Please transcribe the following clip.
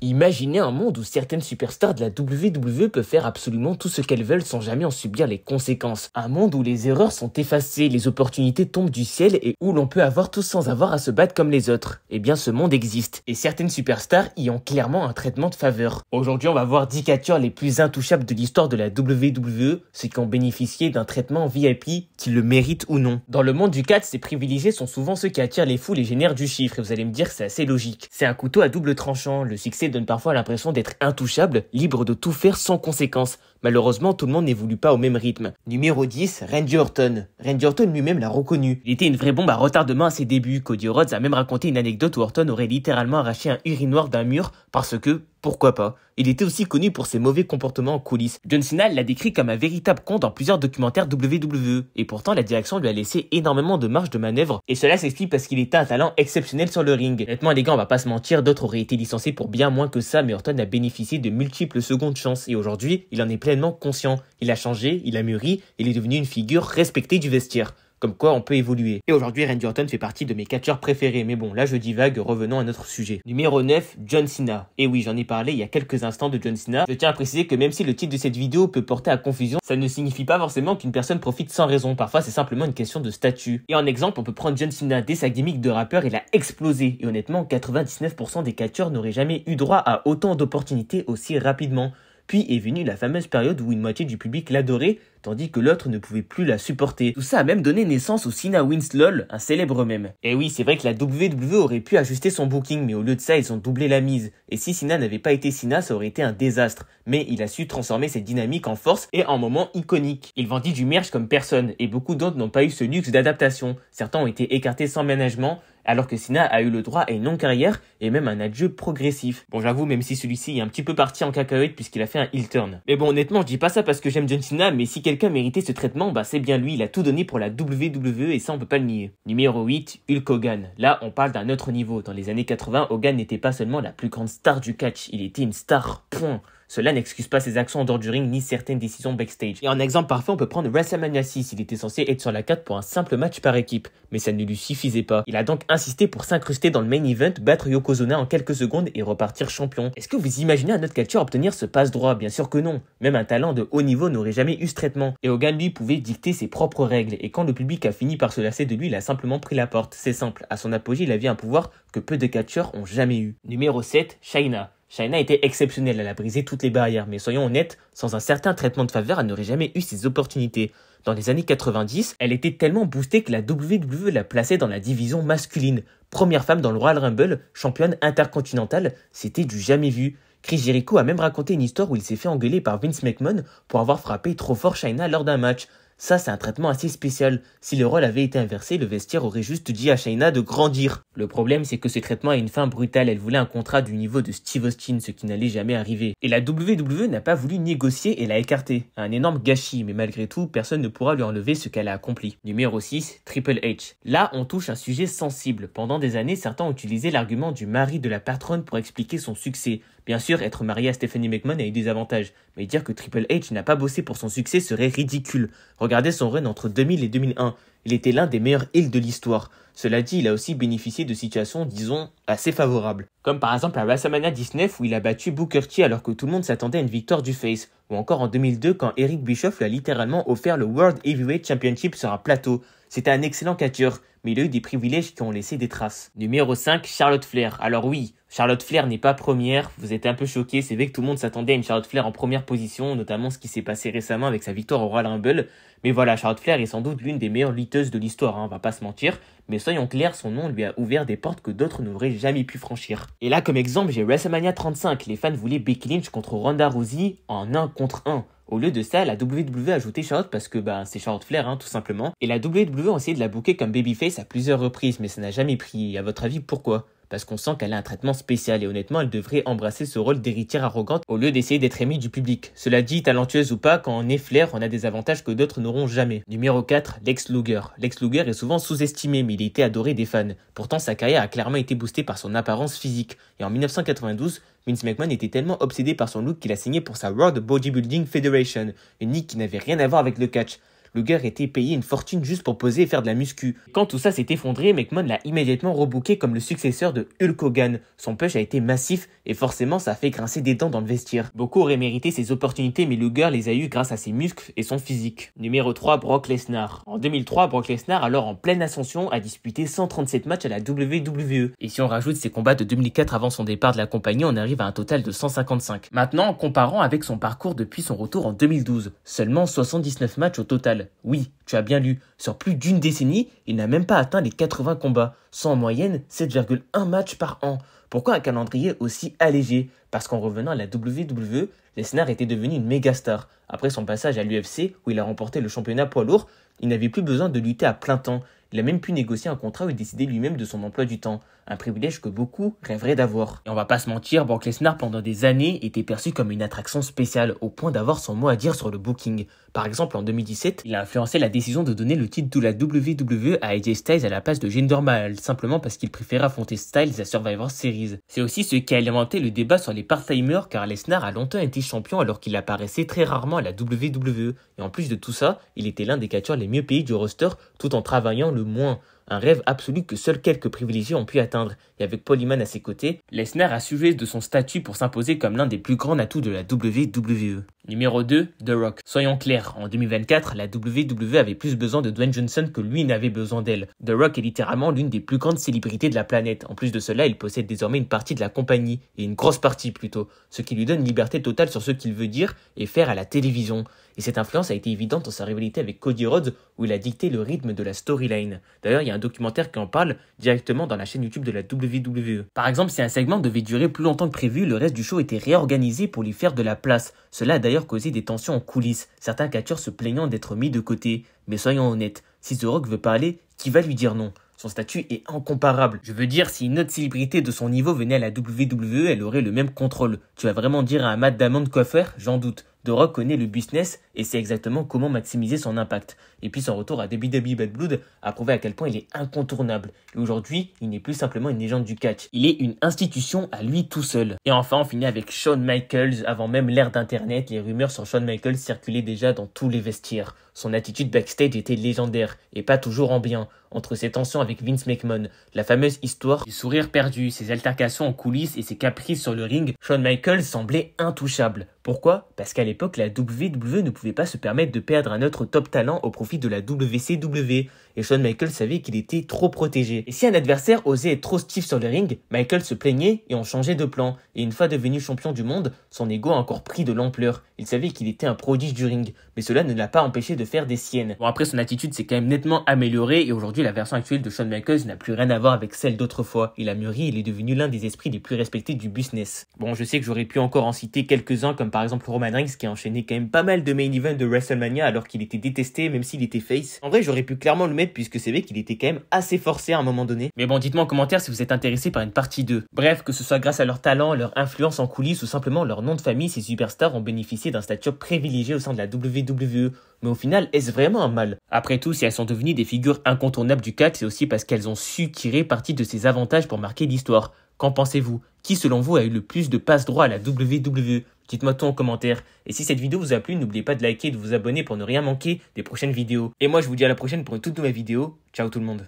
Imaginez un monde où certaines superstars de la WWE peuvent faire absolument tout ce qu'elles veulent sans jamais en subir les conséquences. Un monde où les erreurs sont effacées, les opportunités tombent du ciel et où l'on peut avoir tout sans avoir à se battre comme les autres. Eh bien ce monde existe, et certaines superstars y ont clairement un traitement de faveur. Aujourd'hui on va voir 10 catcheurs les plus intouchables de l'histoire de la WWE, ceux qui ont bénéficié d'un traitement VIP, qui le méritent ou non. Dans le monde du catch, ces privilégiés sont souvent ceux qui attirent les foules et génèrent du chiffre, et vous allez me dire que c'est assez logique. C'est un couteau à double tranchant, le succès donne parfois l'impression d'être intouchable, libre de tout faire sans conséquence. Malheureusement, tout le monde n'évolue pas au même rythme. Numéro 10, Randy Orton. Randy Orton lui-même l'a reconnu. Il était une vraie bombe à retardement à ses débuts. Cody Rhodes a même raconté une anecdote où Orton aurait littéralement arraché un urinoir d'un mur parce que, pourquoi pas, il était aussi connu pour ses mauvais comportements en coulisses. John Cena l'a décrit comme un véritable con dans plusieurs documentaires WWE. Et pourtant, la direction lui a laissé énormément de marge de manœuvre. Et cela s'explique parce qu'il était un talent exceptionnel sur le ring. Honnêtement, les gars, on va pas se mentir, d'autres auraient été licenciés pour bien moins que ça, mais Orton a bénéficié de multiples secondes chances. Et aujourd'hui, il en est pleinement conscient. Il a changé, il a mûri, il est devenu une figure respectée du vestiaire. Comme quoi on peut évoluer. Et aujourd'hui, Randy Orton fait partie de mes catcheurs préférés. Mais bon, là je divague, revenons à notre sujet. Numéro 9, John Cena. Et oui, j'en ai parlé il y a quelques instants de John Cena. Je tiens à préciser que même si le titre de cette vidéo peut porter à confusion, ça ne signifie pas forcément qu'une personne profite sans raison. Parfois, c'est simplement une question de statut. Et en exemple, on peut prendre John Cena. Dès sa gimmick de rappeur, il a explosé. Et honnêtement, 99% des catcheurs n'auraient jamais eu droit à autant d'opportunités aussi rapidement. Puis est venue la fameuse période où une moitié du public l'adorait, tandis que l'autre ne pouvait plus la supporter. Tout ça a même donné naissance au Cena Wins LOL, un célèbre mème. Et oui, c'est vrai que la WWE aurait pu ajuster son booking, mais au lieu de ça, ils ont doublé la mise. Et si Cena n'avait pas été Cena, ça aurait été un désastre. Mais il a su transformer cette dynamique en force et en moment iconique. Il vendit du merch comme personne, et beaucoup d'autres n'ont pas eu ce luxe d'adaptation. Certains ont été écartés sans management, alors que Cena a eu le droit à une longue carrière et même un adieu progressif. Bon, j'avoue, même si celui-ci est un petit peu parti en cacahuète puisqu'il a fait un heel turn. Mais bon, honnêtement, je dis pas ça parce que j'aime John Cena, mais si quelqu'un méritait ce traitement, bah c'est bien lui, il a tout donné pour la WWE et ça on peut pas le nier. Numéro 8, Hulk Hogan. Là, on parle d'un autre niveau. Dans les années 80, Hogan n'était pas seulement la plus grande star du catch, il était une star, point. Cela n'excuse pas ses actions en dehors du ring ni certaines décisions backstage. Et en exemple parfait, on peut prendre WrestleMania 6. Il était censé être sur la carte pour un simple match par équipe, mais ça ne lui suffisait pas. Il a donc insisté pour s'incruster dans le main event, battre Yokozuna en quelques secondes et repartir champion. Est-ce que vous imaginez un autre catcheur obtenir ce passe-droit? Bien sûr que non. Même un talent de haut niveau n'aurait jamais eu ce traitement. Et Hogan, lui, pouvait dicter ses propres règles. Et quand le public a fini par se lasser de lui, il a simplement pris la porte. C'est simple. À son apogée, il avait un pouvoir que peu de catcheurs ont jamais eu. Numéro 7, Chyna. Chyna était exceptionnelle, elle a brisé toutes les barrières, mais soyons honnêtes, sans un certain traitement de faveur, elle n'aurait jamais eu ces opportunités. Dans les années 90, elle était tellement boostée que la WWE la plaçait dans la division masculine. Première femme dans le Royal Rumble, championne intercontinentale, c'était du jamais vu. Chris Jericho a même raconté une histoire où il s'est fait engueuler par Vince McMahon pour avoir frappé trop fort Chyna lors d'un match. Ça, c'est un traitement assez spécial. Si le rôle avait été inversé, le vestiaire aurait juste dit à Chyna de grandir. Le problème, c'est que ce traitement a une fin brutale. Elle voulait un contrat du niveau de Steve Austin, ce qui n'allait jamais arriver. Et la WWE n'a pas voulu négocier et l'a écarté. Un énorme gâchis, mais malgré tout, personne ne pourra lui enlever ce qu'elle a accompli. Numéro 6, Triple H. Là, on touche un sujet sensible. Pendant des années, certains ont utilisé l'argument du mari de la patronne pour expliquer son succès. Bien sûr, être marié à Stephanie McMahon a eu des avantages, mais dire que Triple H n'a pas bossé pour son succès serait ridicule. Regardez son run entre 2000 et 2001. Il était l'un des meilleurs heels de l'histoire. Cela dit, il a aussi bénéficié de situations, disons, assez favorables. Comme par exemple à WrestleMania 19 où il a battu Booker T alors que tout le monde s'attendait à une victoire du face. Ou encore en 2002 quand Eric Bischoff lui a littéralement offert le World Heavyweight Championship sur un plateau. C'était un excellent catcheur, mais il a eu des privilèges qui ont laissé des traces. Numéro 5, Charlotte Flair. Alors oui, Charlotte Flair n'est pas première, vous êtes un peu choqués, c'est vrai que tout le monde s'attendait à une Charlotte Flair en première position, notamment ce qui s'est passé récemment avec sa victoire au Royal Rumble. Mais voilà, Charlotte Flair est sans doute l'une des meilleures lutteuses de l'histoire, on va pas se mentir. Mais soyons clairs, son nom lui a ouvert des portes que d'autres n'auraient jamais pu franchir. Et là, comme exemple, j'ai WrestleMania 35. Les fans voulaient Becky Lynch contre Ronda Rousey en 1 contre 1. Au lieu de ça, la WWE a ajouté Charlotte parce que c'est Charlotte Flair, tout simplement. Et la WWE a essayé de la booker comme babyface à plusieurs reprises, mais ça n'a jamais pris. Et à votre avis, pourquoi? Parce qu'on sent qu'elle a un traitement spécial et honnêtement, elle devrait embrasser ce rôle d'héritière arrogante au lieu d'essayer d'être aimée du public. Cela dit, talentueuse ou pas, quand on est Flair, on a des avantages que d'autres n'auront jamais. Numéro 4, Lex Luger. Lex Luger est souvent sous-estimé, mais il a été adoré des fans. Pourtant, sa carrière a clairement été boostée par son apparence physique. Et en 1992, Vince McMahon était tellement obsédé par son look qu'il a signé pour sa World Bodybuilding Federation, une ligue qui n'avait rien à voir avec le catch. Le gars était payé une fortune juste pour poser et faire de la muscu. Quand tout ça s'est effondré, McMahon l'a immédiatement rebooké comme le successeur de Hulk Hogan. Son push a été massif et forcément ça a fait grincer des dents dans le vestiaire. Beaucoup auraient mérité ses opportunités, mais le gars les a eues grâce à ses muscles et son physique. Numéro 3, Brock Lesnar. En 2003, Brock Lesnar, alors en pleine ascension, a disputé 137 matchs à la WWE. Et si on rajoute ses combats de 2004 avant son départ de la compagnie, on arrive à un total de 155. Maintenant, en comparant avec son parcours depuis son retour en 2012, seulement 79 matchs au total. Oui, tu as bien lu, sur plus d'une décennie, il n'a même pas atteint les 80 combats, soit en moyenne 7,1 matchs par an. Pourquoi un calendrier aussi allégé? Parce qu'en revenant à la WWE, Lesnar était devenu une méga star. Après son passage à l'UFC, où il a remporté le championnat poids lourd, il n'avait plus besoin de lutter à plein temps. Il a même pu négocier un contrat où il décidait lui-même de son emploi du temps. Un privilège que beaucoup rêveraient d'avoir. Et on va pas se mentir, Brock Lesnar pendant des années était perçu comme une attraction spéciale, au point d'avoir son mot à dire sur le booking. Par exemple, en 2017, il a influencé la décision de donner le titre de la WWE à AJ Styles à la place de Jinder Mahal, simplement parce qu'il préférait affronter Styles à Survivor Series. C'est aussi ce qui a alimenté le débat sur les part-timers, car Lesnar a longtemps été champion alors qu'il apparaissait très rarement à la WWE. Et en plus de tout ça, il était l'un des catcheurs les mieux payés du roster, tout en travaillant le moins. Un rêve absolu que seuls quelques privilégiés ont pu atteindre. Et avec Paul Heyman à ses côtés, Lesnar a su jouer de son statut pour s'imposer comme l'un des plus grands atouts de la WWE. Numéro 2, The Rock. Soyons clairs, en 2024, la WWE avait plus besoin de Dwayne Johnson que lui n'avait besoin d'elle. The Rock est littéralement l'une des plus grandes célébrités de la planète. En plus de cela, il possède désormais une partie de la compagnie, et une grosse partie plutôt, ce qui lui donne une liberté totale sur ce qu'il veut dire et faire à la télévision. Et cette influence a été évidente dans sa rivalité avec Cody Rhodes, où il a dicté le rythme de la storyline. D'ailleurs, il y a un documentaire qui en parle directement dans la chaîne YouTube de la WWE. Par exemple, si un segment devait durer plus longtemps que prévu, le reste du show était réorganisé pour lui faire de la place. Cela a d'ailleurs causé des tensions en coulisses, certains catcheurs se plaignant d'être mis de côté. Mais soyons honnêtes, si The Rock veut parler, qui va lui dire non? Son statut est incomparable. Je veux dire, si une autre célébrité de son niveau venait à la WWE, elle aurait le même contrôle. Tu vas vraiment dire à un Matt Damon quoi faire? J'en doute. The Rock connaît le business et sait exactement comment maximiser son impact. Et puis son retour à WWE Bad Blood a prouvé à quel point il est incontournable. Et aujourd'hui, il n'est plus simplement une légende du catch. Il est une institution à lui tout seul. Et enfin, on finit avec Shawn Michaels. Avant même l'ère d'internet, les rumeurs sur Shawn Michaels circulaient déjà dans tous les vestiaires. Son attitude backstage était légendaire, et pas toujours en bien. Entre ses tensions avec Vince McMahon, la fameuse histoire du sourire perdu, ses altercations en coulisses et ses caprices sur le ring, Shawn Michaels semblait intouchable. Pourquoi? Parce qu'à l'époque, la WWE ne pouvait pas se permettre de perdre un autre top talent au profit de la WCW. Et Shawn Michaels savait qu'il était trop protégé. Et si un adversaire osait être trop stiff sur le ring, Michaels se plaignait et on changeait de plan. Et une fois devenu champion du monde, son ego a encore pris de l'ampleur. Il savait qu'il était un prodige du ring, mais cela ne l'a pas empêché de faire des siennes. Bon, après, son attitude s'est quand même nettement améliorée et aujourd'hui, la version actuelle de Shawn Michaels n'a plus rien à voir avec celle d'autrefois. Il a mûri et il est devenu l'un des esprits les plus respectés du business. Bon, je sais que j'aurais pu encore en citer quelques-uns, comme par exemple Roman Reigns qui a enchaîné quand même pas mal de main events de WrestleMania alors qu'il était détesté, même s'il était face. En vrai, j'aurais pu clairement le mettre puisque c'est vrai qu'il était quand même assez forcé à un moment donné. Mais bon, dites-moi en commentaire si vous êtes intéressé par une partie 2. Bref, que ce soit grâce à leur talent, leur influence en coulisses ou simplement leur nom de famille, ces superstars ont bénéficié d'un statut privilégié au sein de la WWE. Mais au final, est-ce vraiment un mal? Après tout, si elles sont devenues des figures incontournables du catch, c'est aussi parce qu'elles ont su tirer parti de ces avantages pour marquer l'histoire. Qu'en pensez-vous? Qui selon vous a eu le plus de passe-droit à la WWE? Dites-moi tout en commentaire. Et si cette vidéo vous a plu, n'oubliez pas de liker et de vous abonner pour ne rien manquer des prochaines vidéos. Et moi, je vous dis à la prochaine pour une toute nouvelle vidéo. Ciao tout le monde.